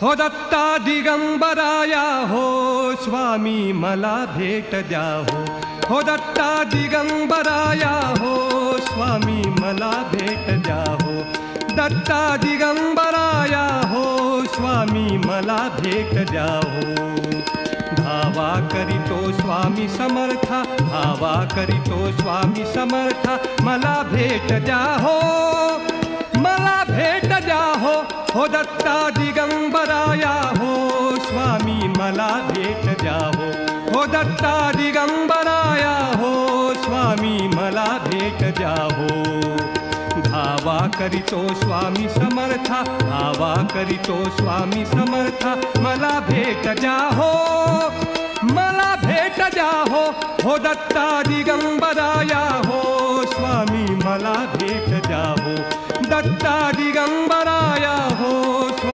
हो दत्ता दिगंबराया हो स्वामी मला भेट द्या हो दत्ता दिगंबराया हो स्वामी मला भेट द्या हो दत्ता दिगंबराया हो स्वामी मला भेट द्या हो धावा करीतो स्वामी समर्था धावा करीतो स्वामी समर्था मला भेट द्या हो मला भेट द्या हो दत्ता दिगंबराया हो स्वामी मला भेट द्या हो दत्ता दिगंबराया हो स्वामी मला भेट द्या हो धावा करीतो स्वामी समर्था धावा करीतो स्वामी समर्था मला भेट द्या हो मला भेट द्या हो दत्ता दिगंबराया हो स्वामी मला भेट द्या हो दत्ता दिगंबराया हो